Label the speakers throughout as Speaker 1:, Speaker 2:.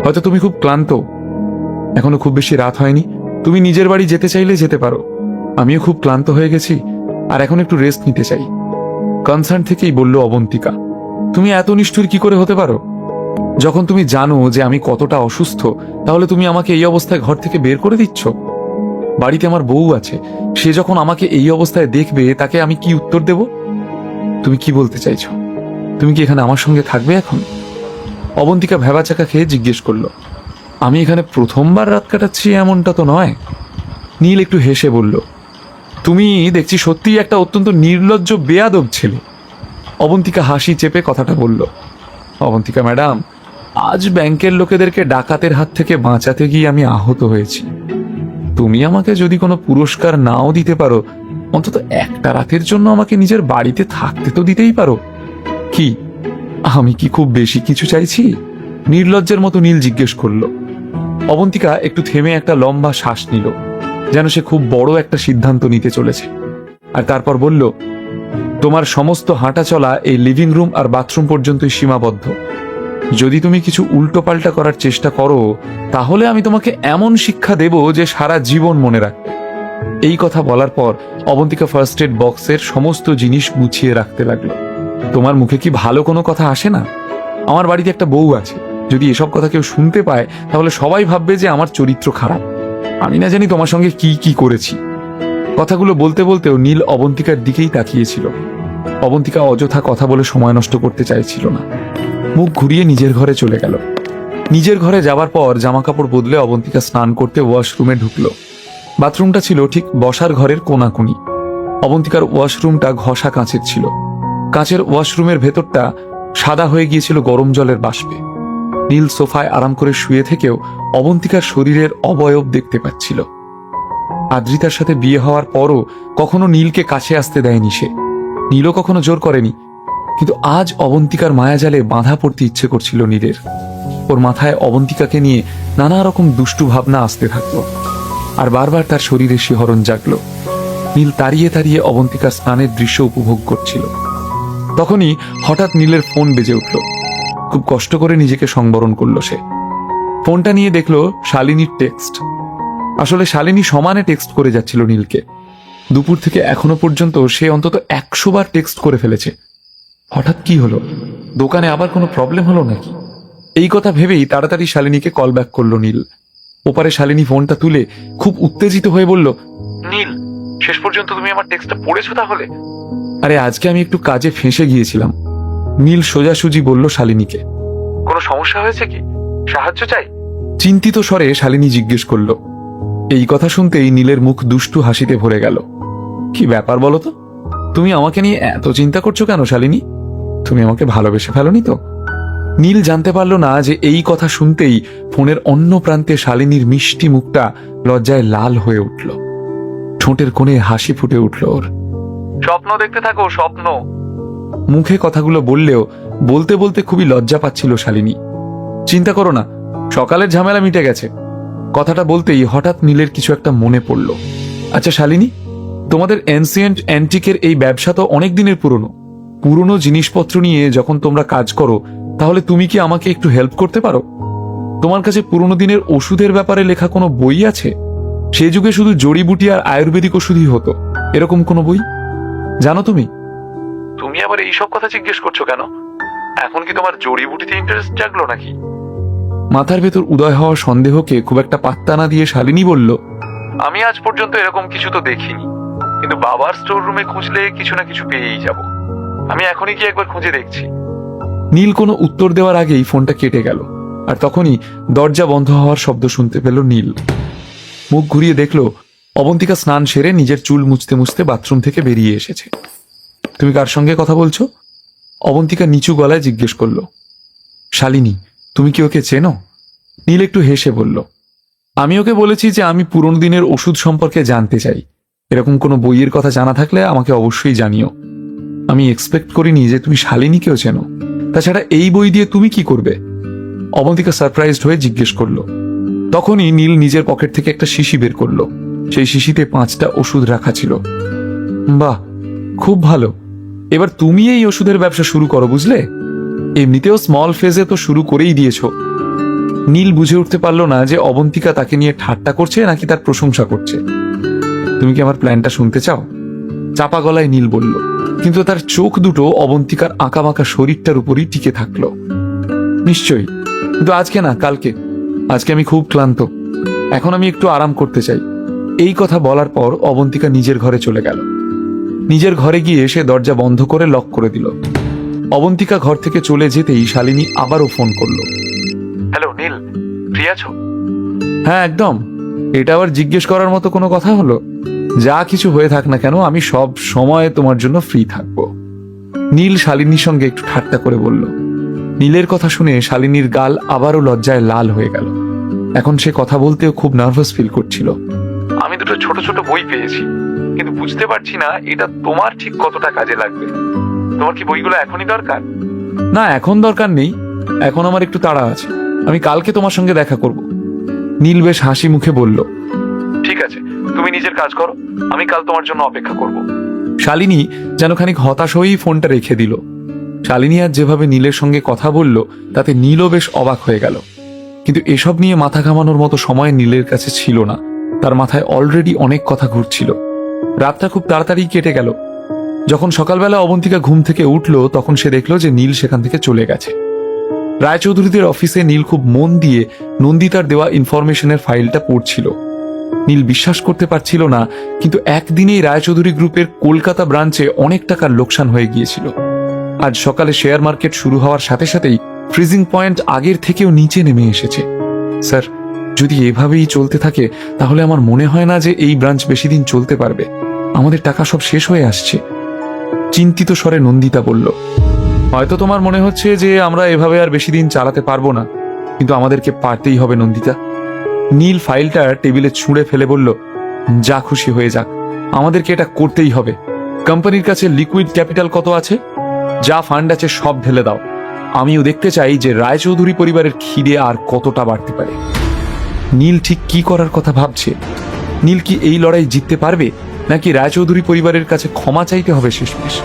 Speaker 1: হয়তো তুমি খুব ক্লান্ত, এখনো খুব বেশি রাত হয়নি, তুমি নিজের বাড়ি যেতে চাইলে যেতে পারো। আমিও খুব ক্লান্ত হয়ে গেছি, আর এখন একটু রেস্ট নিতে চাই। কনসার্ন থেকেই বলল অবন্তিকা। তুমি এত নিষ্ঠুর কি করে হতে পারো? যখন তুমি জানো যে আমি কতটা অসুস্থ, তাহলে তুমি আমাকে এই অবস্থায় ঘর থেকে বের করে দিচ্ছ? বাড়িতে আমার বউ আছে, সে যখন আমাকে এই অবস্থায় দেখবে, তাকে আমি কি উত্তর দেব? তুমি কি বলতে চাইছো? তুমি কি এখানে আমার সঙ্গে থাকবে এখন? অবন্তিকা ভেবাচাকা খেয়ে জিজ্ঞেস করল। আমি এখানে প্রথমবার রাত কাটাচ্ছি এমনটা তো নয়। নীল একটু হেসে বলল, তুমি দেখছি সত্যিই একটা অত্যন্ত নির্লজ্জ বেয়াদব ছেলে। অবন্তিকা হাসি চেপে কথাটা বলল। অবন্তিকা ম্যাডাম, আজ ব্যাংকের লোকেদেরকে ডাকাতের হাত থেকে বাঁচাতে গিয়ে আমি আহত হয়েছি। তুমি আমাকে যদি কোনো পুরস্কার নাও দিতে পারো, অন্তত একটা রাতের জন্য আমাকে নিজের বাড়িতে থাকতে তো দিতেই পারো। কি আমি কি খুব বেশি কিছু চাইছি? নির্লজ্জের মতো নীল জিজ্ঞেস করল। অবন্তিকা একটু থেমে একটা লম্বা শ্বাস নিল, যেন সে খুব বড় একটা সিদ্ধান্ত নিতে চলেছে। আর তারপর বলল, তোমার সমস্ত হাঁটা চলা এই লিভিং রুম আর বাথরুম পর্যন্তই সীমাবদ্ধ। যদি তুমি কিছু উল্টোপাল্টা করার চেষ্টা করো, তাহলে আমি তোমাকে এমন শিক্ষা দেব যে সারা জীবন মনে রাখবে। এই কথা বলার পর অবন্তিকা ফার্স্ট এড বক্সের সমস্ত জিনিস গুছিয়ে রাখতে লাগলো। তোমার মুখে কি ভালো কোনো কথা আসে না? আমার বাড়িতে একটা বউ আছে, যদি এসব কথা কেউ শুনতে পায়, তাহলে সবাই ভাববে যে আমার চরিত্র খারাপ। আমি না জানি তোমার সঙ্গে কি কি করেছি। কথাগুলো বলতে বলতেও নীল অবন্তিকার দিকেই তাকিয়েছিল। অবন্তিকা অযথা কথা বলে সময় নষ্ট করতে চাইছিল না। মুখ ঘুরিয়ে নিজের ঘরে চলে গেল। নিজের ঘরে যাওয়ার পর জামা কাপড় বদলে অবন্তিকা স্নান করতে ওয়াশরুমে ঢুকলো। বাথরুমটা ছিল ঠিক বসার ঘরের কোনাকুনি। অবন্তিকার ওয়াশরুমটা ঘষা কাঁচের ছিল। কাঁচের ওয়াশরুমের ভেতরটা সাদা হয়ে গিয়েছিল গরম জলের বাষ্পে। নীল সোফায় আরাম করে শুয়ে থেকেও অবন্তিকার শরীরের অবয়ব দেখতে পাচ্ছিল। আদ্রিতার সাথে বিয়ে হওয়ার পরও কখনো নীলকে কাছে আসতে দেয়নি সে। নীলও কখনো জোর করেনি। কিন্তু আজ অবন্তিকার মায়াজালে বাঁধা পড়তে ইচ্ছে করছিল নীলের। ওর মাথায় অবন্তিকাকে নিয়ে নানা রকম দুষ্টু ভাবনা আসতে থাকলো, আর বারবার তার শরীরে শিহরণ জাগলো। নীল তাড়িয়ে তাড়িয়ে অবন্তিকার স্নানের দৃশ্য উপভোগ করছিল। তখনই হঠাৎ নীলের ফোন বেজে উঠল। খুব কষ্ট করে নিজেকে সংবরণ করলো সে। ফোনটা নিয়ে দেখলো শালিনীর টেক্সট। আসলে শালিনী সমানে টেক্সট করে যাচ্ছিল নীলকে। দুপুর থেকে এখনো পর্যন্ত সে অন্তত 100 বার টেক্সট করে ফেলেছে। হঠাৎ কি হলো? দোকানে আবার কোনো প্রবলেম হলো নাকি? এই কথা ভেবেই তাড়াতাড়ি শালিনীকে কল ব্যাক করলো নীল। ওপারে শালিনী ফোনটা তুলে খুব উত্তেজিত হয়ে বলল, নীল, শেষ পর্যন্ত তুমি আমার টেক্সটটা পড়েছো তাহলে? আরে আজকে আমি একটু কাজে ফেঁসে গিয়েছিলাম। নীল সোজাসুজি বলল শালিনীকে। কোনো সমস্যা হয়েছে কি? সাহায্য চাই? চিন্তিত স্বরে শালিনী জিজ্ঞেস করলো। এই কথা শুনতেই নীলের মুখ দুষ্টু হাসিতে ভরে গেল। কি ব্যাপার বলো তো? তুমি আমাকে নিয়ে এত চিন্তা করছো কেন শালিনী? তুমি আমাকে ভালোবেসে ফেলোনি তো? নীল জানতে পারল না যে এই কথা শুনতেই ফোনের অন্য প্রান্তে শালিনীর মিষ্টি মুখটা লজ্জায় লাল হয়ে উঠল। ঠোঁটের কোণে হাসি ফুটে উঠল ওর। স্বপ্ন দেখতে থাকো, স্বপ্ন। মুখে কথাগুলো বললেও বলতে বলতে খুবই লজ্জা পাচ্ছিল শালিনী। চিন্তা করো না, সকালের ঝামেলা মিটে গেছে। কথাটা বলতেই হঠাৎ নীলের কিছু একটা মনে পড়ল। আচ্ছা শালিনী, তোমাদের এনসিয়েন্ট অ্যান্টিকের এই ব্যবসা তো অনেক দিনের পুরনো জিনিসপত্র নিয়ে যখন তোমরা কাজ করো, তাহলে তুমি কি আমাকে একটু হেল্প করতে পারো? তোমার কাছে পুরনো দিনের ওষুধের ব্যাপারে লেখা কোনো বই আছে? সে যুগে শুধু জড়িবুটি আর আয়ুর্বেদিক ওষুধই হতো, এরকম কোনো বই জানো তুমি? তুমি আবার এইসব কথা জিজ্ঞেস করছো কেন? এখন কি তোমার জড়িবুটিতে ইন্টারেস্ট জাগলো নাকি? মাথার ভেতর উদয় হওয়া সন্দেহকে খুব একটা পাত্তা না দিয়ে শালিনী বলল, আমি আজ পর্যন্ত এরকম কিছু তো দেখিনি, কিন্তু বাবার স্টোর রুমে খুঁজলে কিছু না কিছু পেয়েই যাব। আমি এখনই কি একবার খুঁজে দেখছি। নীল কোনো উত্তর দেওয়ার আগেই ফোনটা কেটে গেল। আর তখনই দরজা বন্ধ হওয়ার শব্দ শুনতে পেল নীল। মুখ ঘুরিয়ে দেখলো অবন্তিকা স্নান সেরে নিজের চুল মুছতে মুছতে বাথরুম থেকে বেরিয়ে এসেছে। তুমি কার সঙ্গে কথা বলছো? অবন্তিকা নিচু গলায় জিজ্ঞেস করলো। শালিনী, তুমি কি ওকে চেনো? নীল একটু হেসে বলল, আমি ওকে বলেছি যে আমি পুরনো দিনের ওষুধ সম্পর্কে জানতে চাই। এরকম কোনো বইয়ের কথা জানা থাকলে আমাকে অবশ্যই জানিও। আমি এক্সপেক্ট করিনি যে তুমি শালিনীকেও চেনো। তাছাড়া এই বই দিয়ে তুমি কি করবে? অবন্তিকা সারপ্রাইজড হয়ে জিজ্ঞেস করলো। তখনই নীল নিজের পকেট থেকে একটা শিশি বের করলো। সেই শিশিতে 5টা ওষুধ রাখা ছিল। বাহ, খুব ভালো। এবার তুমি এই ওষুধের ব্যবসা শুরু করো, বুঝলে? এমনিতেও স্মল ফেজে তো শুরু করেই দিয়েছো। নীল বুঝে উঠতে পারল না যে অবন্তিকা তাকে নিয়ে ঠাট্টা করছে নাকি তার প্রশংসা করছে। তুমি কি আমার প্ল্যানটা শুনতে চাও? চাপা গলায় নীল বলল, কিন্তু তার চোখ দুটো অবন্তিকার আঁকাবাঁকা শরীরটার উপরই টিকে থাকলো। নিশ্চয়ই, কিন্তু আজকে না, কালকে। আজকে আমি খুব ক্লান্ত, এখন আমি একটু আরাম করতে চাই। এই কথা বলার পর অবন্তিকা নিজের ঘরে চলে গেল। নিজের ঘরে গিয়ে সে দরজা বন্ধ করে লক করে দিল। অবন্তিকা ঘর থেকে চলে যেতেই শালিনী আবারও ফোন করলো। হ্যালো নীল, ফ্রি আছো? হ্যাঁ একদম। এটা আবার জিজ্ঞেস করার মতো কোনো কথা হলো? যা কিছু হয়ে থাক না কেন, আমি সব সময় তোমার জন্য ফ্রি থাকবো। নীল শালিনীর সঙ্গে একটু ঠাট্টা করে বলল। নীলের কথা শুনে শালিনীর গাল আবারও লজ্জায় লাল হয়ে গেল। এখন সে কথা বলতেও খুব নার্ভাস ফিল করছিল। আমি দুটো ছোট ছোট বই পেয়েছি, কিন্তু বুঝতে পারছি না এটা তোমার ঠিক কতটা কাজে লাগবে। তোমার কি বইগুলো এখনই দরকার? না, এখন দরকার নেই, এখন আমার একটু তাড়া আছে। আমি কালকে তোমার সঙ্গে দেখা করব। নীল বেশ হাসি মুখে বলল, ঠিক আছে, তুমি নিজের কাজ করো, আমি কাল তোমার জন্য অপেক্ষা করব। শালিনী যেন খানিক হতাশ হয়েই ফোনটা রেখে দিল। শালিনী আজ যেভাবে নীলের সঙ্গে কথা বলল তাতে নীলও বেশ অবাক হয়ে গেল। কিন্তু এসব নিয়ে মাথা ঘামানোর মতো সময় নীলের কাছে ছিল না। তার মাথায় অলরেডি অনেক কথা ঘুরছিল। রাতটা খুব তাড়াতাড়ি কেটে গেল। যখন সকালবেলা অবন্তিকা ঘুম থেকে উঠল তখন সে দেখল যে নীল সেখান থেকে চলে গেছে। রায়চৌধুরীদের অফিসে নীল খুব মন দিয়ে নন্দিতার দেওয়া ইনফরমেশনের ফাইলটা পড়ছিল। নীল বিশ্বাস করতে পারছিল না, কিন্তু একদিনেই রায়চৌধুরী গ্রুপের কলকাতা ব্রাঞ্চে অনেক টাকার লোকসান হয়ে গিয়েছিল। আজ সকালে শেয়ার মার্কেট শুরু হওয়ার সাথে সাথেই ফ্রিজিং পয়েন্ট আগের থেকেও নিচে নেমে এসেছে। স্যার, যদি এভাবেই চলতে থাকে তাহলে আমার মনে হয় না যে এই ব্রাঞ্চ বেশি দিন চলতে পারবে। আমাদের টাকা সব শেষ হয়ে আসছে। চিন্তিত স্বরে নন্দিতা বলল, হয়তো তোমার মনে হচ্ছে যে আমরা এভাবে আর বেশি দিন চালাতে পারবো না, কিন্তু আমাদেরকে পারতেই হবে নন্দিতা। নীল ফাইলটা টেবিলে ছুঁড়ে ফেলে বলল, যা খুশি হয়ে যাক, আমাদেরকে এটা করতেই হবে। কোম্পানির কাছে লিকুইড ক্যাপিটাল কত আছে? যা ফান্ড আছে সব ঢেলে দাও। আমিও দেখতে চাই যে রায়চৌধুরী পরিবারের খিদে আর কতটা বাড়তে পারে। নীল ঠিক কি করার কথা ভাবছে। নীল কি এই লড়াই জিততে পারবে, নাকি রায়চৌধুরী পরিবারের কাছে ক্ষমা চাইতে হবে শেষমেশ?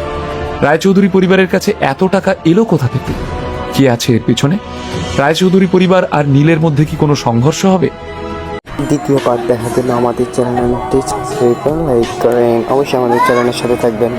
Speaker 1: রায়চৌধুরী পরিবারের কাছে এত টাকা এলো কোথা থেকে? কি আছে এর পেছনে? রায়চৌধুরী পরিবার আর নীলের মধ্যে কি কোনো সংঘর্ষ হবে?
Speaker 2: দ্বিতীয় পার্ট দেখার জন্য আমাদের চ্যানেলটি সাবস্ক্রাইব করে লাইক করেন। অবশ্যই আমাদের চ্যানেলের সাথে থাকবেন।